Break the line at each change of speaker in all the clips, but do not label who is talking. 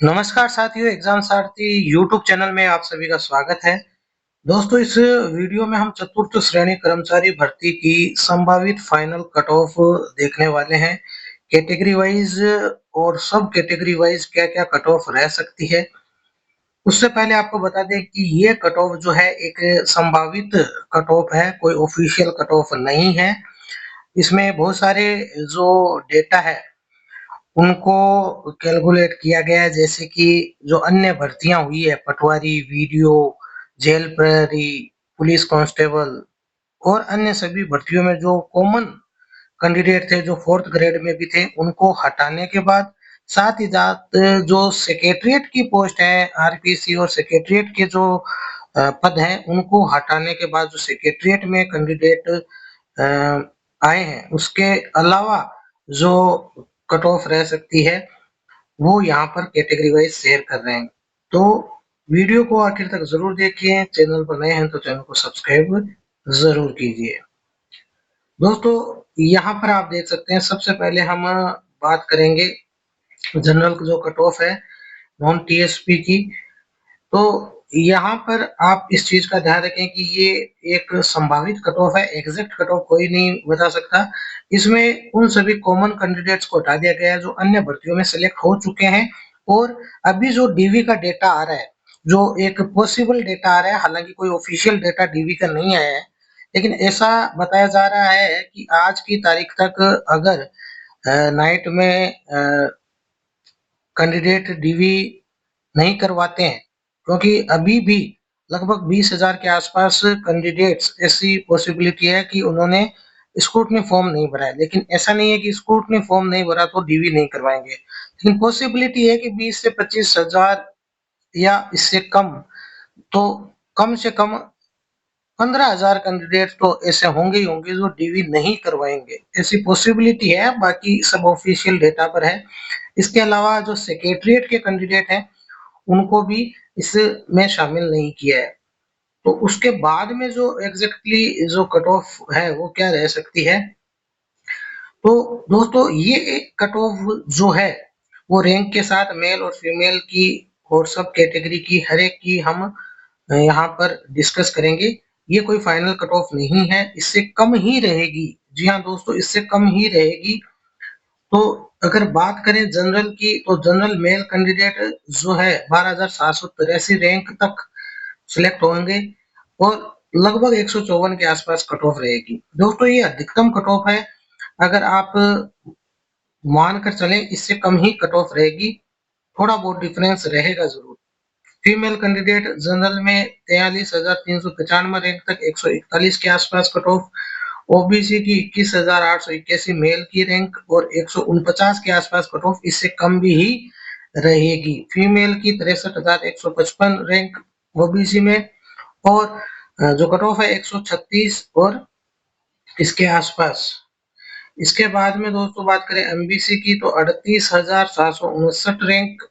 नमस्कार साथियों, एग्जाम सारथी YouTube channel में आप सभी का स्वागत है। दोस्तों, इस वीडियो में हम चतुर्थ श्रेणी कर्मचारी भर्ती की संभावित फाइनल कट ऑफ देखने वाले हैं। कैटेगरी वाइज और सब कैटेगरी वाइज क्या-क्या कट ऑफ रह सकती है। उससे पहले आपको बता दें कि ये कट ऑफ जो है एक संभावित कट ऑफ है, कोई ऑफिशियल कट ऑफ नहीं है। इसमें बहुत सारे जो डेटा है उनको कैलकुलेट किया गया है, जैसे कि जो अन्य भर्तियां हुई है, पटवारी, वीडियो, जेल प्रहरी, पुलिस कांस्टेबल और अन्य सभी भर्तियों में जो कॉमन कैंडिडेट थे, जो फोर्थ ग्रेड में भी थे, उनको हटाने के बाद साथ ही साथ जो सेक्रेटरिएट की पोस्ट है, आरपीसी और सेक्रेटरिएट के जो पद हैं, उनको हटाने के बाद जो सेक्रेटरिएट में कैंडिडेट आए हैं, उसके अलावा जो कट ऑफ रह सकती है वो यहाँ पर कैटेगरी वाइज शेयर कर रहे हैं। तो वीडियो को आखिर तक जरूर देखिए। चैनल पर नए हैं तो चैनल को सब्सक्राइब जरूर कीजिए। दोस्तों, यहाँ पर आप देख सकते हैं, सबसे पहले हम बात करेंगे जनरल जो कट ऑफ है नॉन टीएसपी की। तो यहाँ पर आप इस चीज का ध्यान रखें कि ये एक संभावित कट ऑफ है, एग्जैक्ट कट ऑफ कोई नहीं बता सकता। इसमें उन सभी कॉमन कैंडिडेट्स को हटा दिया गया है जो अन्य भर्तियों में सिलेक्ट हो चुके हैं, और अभी जो डीवी का डेटा आ रहा है, जो एक पॉसिबल डेटा आ रहा है, हालांकि कोई ऑफिशियल डेटा डीवी का नहीं आया है, लेकिन ऐसा बताया जा रहा है कि आज की तारीख तक अगर नाइट में कैंडिडेट डीवी नहीं करवाते हैं, क्योंकि अभी भी लगभग 20,000 के आसपास कैंडिडेट्स, ऐसी पॉसिबिलिटी है कि उन्होंने स्क्रूटनी फॉर्म नहीं भरा है। लेकिन ऐसा नहीं है कि स्क्रूटनी फॉर्म नहीं भरा तो डीवी नहीं करवाएंगे, लेकिन पॉसिबिलिटी है कि 20 से 25,000 या इससे कम, तो कम से कम 15,000 कैंडिडेट तो ऐसे होंगे ही होंगे जो डीवी नहीं करवाएंगे। ऐसी पॉसिबिलिटी है, बाकी सब ऑफिशियल डेटा पर है। इसके अलावा जो सेक्रेटरिएट के कैंडिडेट हैं उनको भी इसमें शामिल नहीं किया है। तो उसके बाद में जो एग्जैक्टली जो कट ऑफ है वो क्या रह सकती है। तो दोस्तों, ये एक कट ऑफ जो है वो रैंक के साथ मेल और फीमेल की और सब कैटेगरी की हर एक की हम यहाँ पर डिस्कस करेंगे। ये कोई फाइनल कट ऑफ नहीं है, इससे कम ही रहेगी। जी हाँ दोस्तों, इससे कम ही रहेगी। तो अगर बात करें जनरल की, तो जनरल मेल कैंडिडेट जो है 12,783 रैंक तक सिलेक्ट होंगे और लगभग 154 के आसपास कट ऑफ रहेगी। दोस्तों, ये अधिकतम कट ऑफ है। अगर आप मानकर चलें, इससे कम ही कट ऑफ रहेगी, थोड़ा बहुत डिफरेंस रहेगा जरूर। फीमेल कैंडिडेट जनरल में 43,395 रैंक तक 141 के आसपास कट ऑफ, ओबीसी की 21,881 मेल की रैंक और 149 के आसपास कट ऑफ, इससे कम भी ही रहेगी। फीमेल की 63,155 रैंक ओबीसी में, और जो कट ऑफ है 136 और इसके आसपास। इसके बाद में दोस्तों बात करें एमबीसी की, तो 38,759 रैंक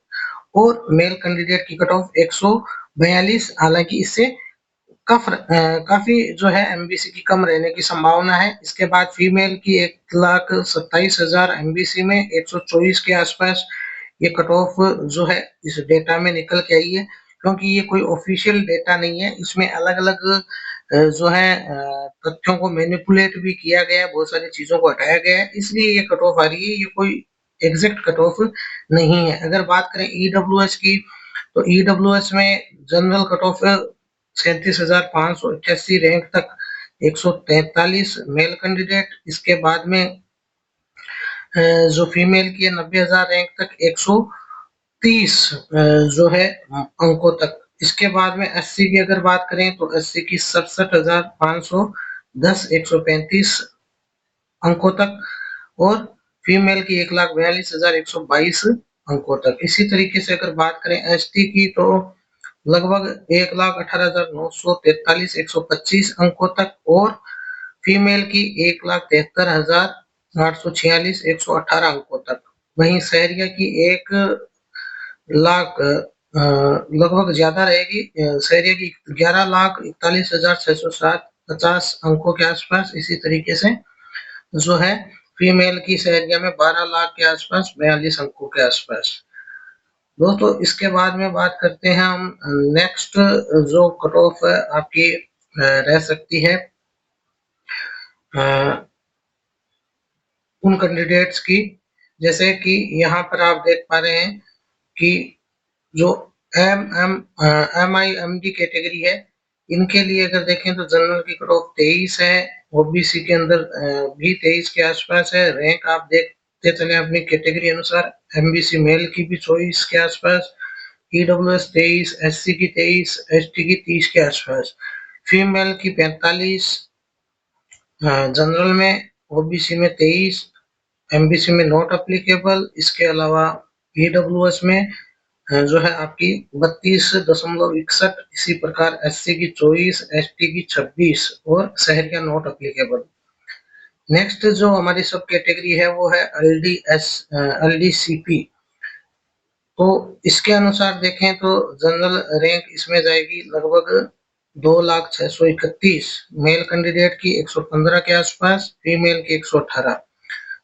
और मेल कैंडिडेट की कट ऑफ 142। हालांकि इससे काफी जो है एमबीसी की कम रहने की संभावना है। इसके बाद फीमेल की 1,27,000 एमबीसी में 124 के आसपास ये कट ऑफ जो है इस डेटा में निकल के आई है, क्योंकि ये कोई ऑफिशियल डेटा नहीं है। इसमें अलग अलग जो है तथ्यों को मैनिपुलेट भी किया गया है, बहुत सारी चीजों को हटाया गया है, इसलिए ये कट ऑफ आ रही है। ये कोई एग्जैक्ट कट ऑफ नहीं है। अगर बात करें ईडब्ल्यूएस की, तो ईडब्ल्यूएस में जनरल कट ऑफ 37,581 रैंक तक 143 मेल कैंडिडेट। इसके बाद में जो फीमेल की है 90,000 रैंक तक 130 जो है अंकों तक। इसके बाद में एससी की अगर बात करें, तो एससी की 67,510 135 अंकों तक, और फीमेल की 1,42,122 अंकों तक। इसी तरीके से अगर बात करें एसटी की, तो लगभग 1,18,943 125 अंकों तक, और फीमेल की 1,73,846 118 अंकों तक। वहीं सहरिया की 1,00,000 लगभग ज्यादा रहेगी, सहरिया की 11,41,607 50 अंकों के आसपास। इसी तरीके से जो है फीमेल की सहरिया में 12 लाख के आसपास 42 अंकों के आसपास। दोस्तों इसके बाद में बात करते हैं हम नेक्स्ट जो कट ऑफ आपकी रह सकती है उन कैंडिडेट्स की, जैसे कि यहाँ पर आप देख पा रहे हैं कि जो M M M I M D category है, इनके लिए अगर देखें तो जनरल की कट ऑफ 23 है, ओबीसी के अंदर भी 23 के आसपास है। रैंक आप देखते चले अपनी कैटेगरी अनुसार, एमबीसी मेल की भी 24 के आसपास, ईडब्ल्यूएस 23, एससी की 23, एसटी की 30 के आसपास, फीमेल की 45, जनरल में ओबीसी में 23, एमबीसी में नॉट अप्लीकेबल। इसके अलावा ईडब्ल्यूएस में जो है आपकी 32.61, इसी प्रकार एससी की 24, एसटी की 26 और शहरिया नॉट अप्लीकेबल। नेक्स्ट जो हमारी सब कैटेगरी है वो है एलडीसीपी। तो इसके अनुसार देखें तो जनरल रैंक इसमें जाएगी लगभग 2,06,31, मेल कैंडिडेट की 115 के आसपास, फीमेल की 118,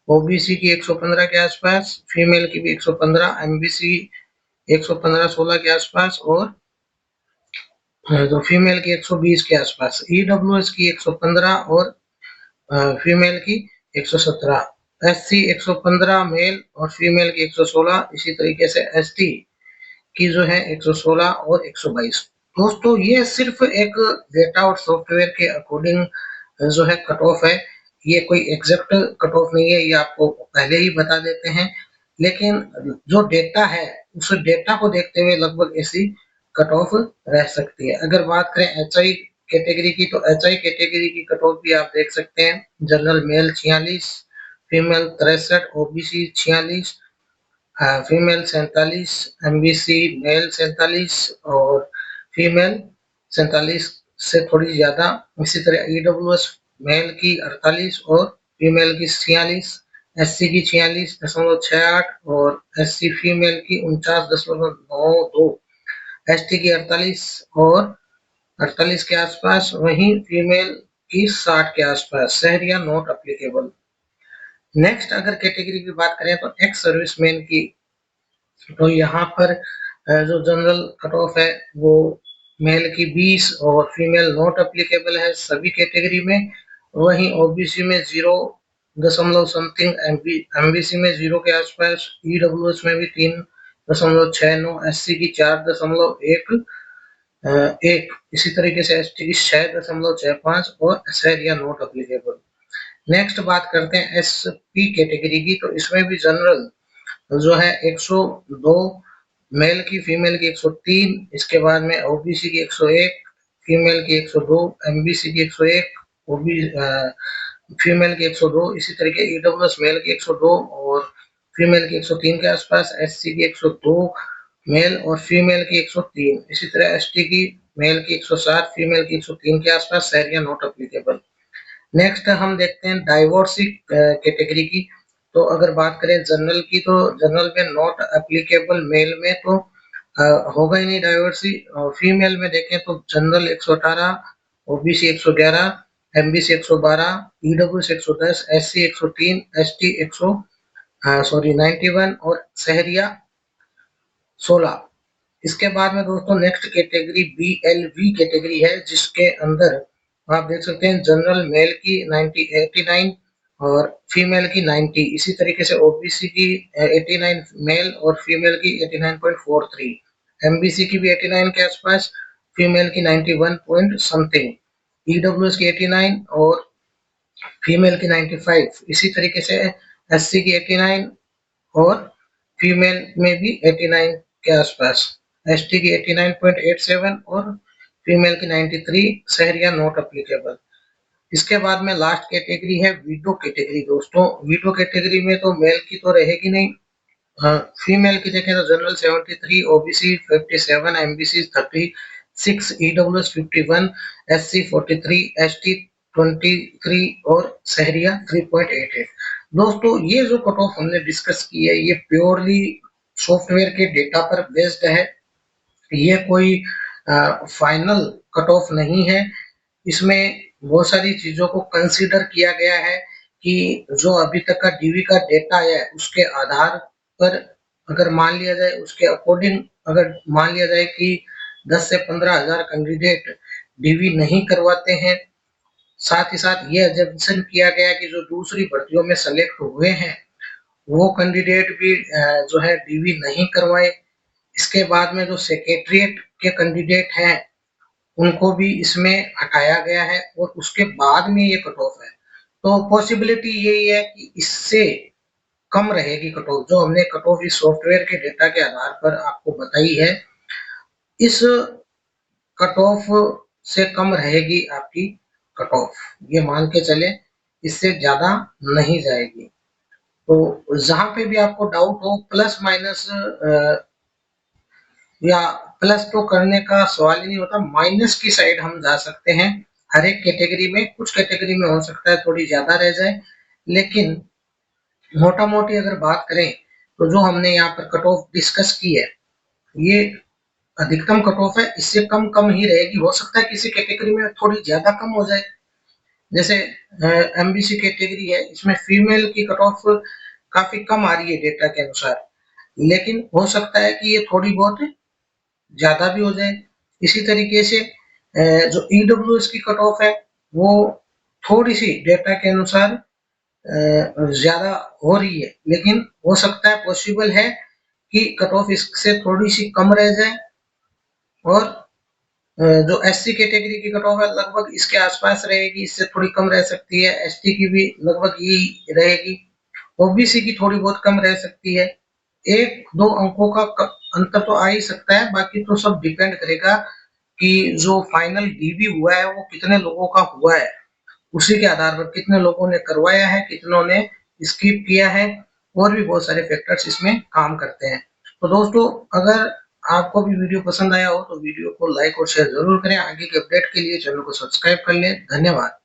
ओबीसी की 115 के आसपास, फीमेल की भी 115, एमबीसी 115-16 के आसपास और तो फीमेल की 120 के आसपास, ईडब्ल्यूएस की 115 और फीमेल की 117, एससी 115 मेल और फीमेल की 116, इसी तरीके से एसटी की जो है 116 और 122। दोस्तों ये सिर्फ एक डेटा और सॉफ्टवेयर के अकॉर्डिंग जो है कट ऑफ है, ये कोई एग्जैक्ट कट ऑफ नहीं है, ये आपको पहले ही बता देते हैं। लेकिन जो डेटा है उस डेटा को देखते हुए लगभग ऐसी कट ऑफ रह सकती है। अगर बात करें एच आई कैटेगरी की, तो एच आई कैटेगरी की कट ऑफ भी आप देख सकते हैं। General male 46, female 63, OBC 46, female 47, MBC male 47 और फीमेल 47 से थोड़ी ज्यादा। इसी तरह ईडब्ल्यूएस मेल की 48 और फीमेल की 46, एससी की 46.68 और एससी फीमेल की 49.92, एसटी की 48 और 48 के आसपास, वहीं फीमेल की 60 के आसपास, शहरिया नॉट अप्लीकेबल। नेक्स्ट अगर कैटेगरी की बात करें तो एक्स सर्विसमैन की, तो यहाँ पर जो जनरल कट ऑफ है वो मेल की 20 और फीमेल नॉट अप्लीकेबल है सभी कैटेगरी में। वहीं ओबीसी में 0 दशमलव समथिंग, एमबीसी में 0 के आसपास, ईडब्ल्यूएस में भी 3.69, एससी की 4.1, इसी तरीके से एसटी की 6.65 और शहरिया नॉट अप्लीकेबल। नेक्स्ट बात करते हैं एसपी कैटेगरी की, तो इसमें भी जनरल जो है 102, मेल की फीमेल की 103, इसके बाद में ओबीसी की 101, फीमेल की 102, एमबीसी की 101, ओबी फीमेल की 102, इसी तरीके ईडब्ल्यूएस मेल की 102 और फीमेल की 103 के आसपास, एससी की 102 मेल और फीमेल की 103, इसी तरह एसटी की मेल की 107, फीमेल की 103 के आसपास, शहरिया नॉट अप्लीकेबल। नेक्स्ट हम देखते हैं डाइवोर्सी कैटेगरी की। तो अगर बात करें जनरल की, तो जनरल में नॉट एप्लीकेबल मेल में तो होगा ही नहीं डाइवर्सी। फीमेल में देखें तो general 118, OBC 111, MBC 112, EWS 110, SC 103, ST 100 sorry 91 और शहरिया 16। इसके बाद में दोस्तों नेक्स्ट कैटेगरी बीएलवी कैटेगरी है, जिसके अंदर आप देख सकते हैं जनरल मेल की 89 और फीमेल की 90, इसी तरीके से ओबीसी की 89 मेल और फीमेल की 89.43, एमबीसी की भी 89 के आसपास, फीमेल की 91 पॉइंट समथिंग, ईडब्ल्यूएस की 89 और फीमेल की 95, इसी तरीके से एससी की 89 और फीमेल में भी 89 के आसपास, एसटी की 89.87 और फीमेल की 93, शहरिया नॉट अप्लीकेबल। इसके बाद में लास्ट कैटेगरी है वीटो कैटेगरी। दोस्तों वीटो कैटेगरी में तो मेल की तो रहेगी नहीं, हाँ फीमेल की देखें तो general 73, OBC 57, MBC 36, EWS 51, SC 43, ST 23 और शहरिया 3.88। दोस्तों ये जो कट ऑफ हमने डिस्कस की है ये प्योरली सॉफ्टवेयर के डेटा पर बेस्ड है, ये कोई फाइनल कट ऑफ नहीं है। इसमें बहुत सारी चीजों को कंसीडर किया गया है कि जो अभी तक का डीवी का डेटा है उसके आधार पर अगर मान लिया जाए उसके अकॉर्डिंग, अगर मान लिया जाए कि 10 से 15,000 कैंडिडेट डीवी नहीं करवाते हैं, साथ ही साथ ये एजम्पशन किया गया कि जो दूसरी भर्तियों में सेलेक्ट हुए हैं वो कैंडिडेट भी जो है डीवी नहीं करवाए। इसके बाद में जो सेक्रेटरीट के कैंडिडेट हैं उनको भी इसमें हटाया गया है और उसके बाद में ये कट ऑफ है। तो पॉसिबिलिटी यही है कि इससे कम रहेगी कट ऑफ, जो हमने कट ऑफ इस सॉफ्टवेयर के डेटा के आधार पर आपको बताई है, इस कट ऑफ से कम रहेगी आपकी कट ऑफ, ये मान के चले, इससे ज्यादा नहीं जाएगी। तो जहां पे भी आपको डाउट हो, प्लस माइनस या प्लस तो करने का सवाल ही नहीं होता, माइनस की साइड हम जा सकते हैं हर एक कैटेगरी में। कुछ कैटेगरी में हो सकता है थोड़ी ज्यादा रह जाए, लेकिन मोटा मोटी अगर बात करें तो जो हमने यहाँ पर कट ऑफ डिस्कस की है ये अधिकतम कट ऑफ है, इससे कम कम ही रहेगी। हो सकता है किसी कैटेगरी में थोड़ी ज्यादा कम हो जाए, जैसे एमबीसी कैटेगरी है, इसमें फीमेल की कट ऑफ काफी कम आ रही है डेटा के अनुसार, लेकिन हो सकता है कि ये थोड़ी बहुत ज्यादा भी हो जाए। इसी तरीके से जो ईडब्ल्यूएस की कट ऑफ है वो थोड़ी सी डेटा के अनुसार ज्यादा हो रही है, लेकिन हो सकता है, पॉसिबल है कि कट ऑफ इससे थोड़ी सी कम रह जाए। और जो एससी कैटेगरी की कट ऑफ है लगभग इसके आसपास रहेगी, इससे थोड़ी कम रह सकती है। एसटी की भी लगभग यही रहेगी। ओबीसी की थोड़ी बहुत कम रह सकती है। एक दो अंकों का अंतर तो आ ही सकता है, बाकी तो सब डिपेंड करेगा कि जो फाइनल डीबी हुआ है वो कितने लोगों का हुआ है, उसी के आधार पर कितने लोगों ने करवाया है, कितनों ने स्किप किया है, और भी बहुत सारे फैक्टर्स इसमें काम करते हैं। तो दोस्तों, अगर आपको भी वीडियो पसंद आया हो तो वीडियो को लाइक और शेयर जरूर करें। आगे के अपडेट के लिए चैनल को सब्सक्राइब कर लें। धन्यवाद।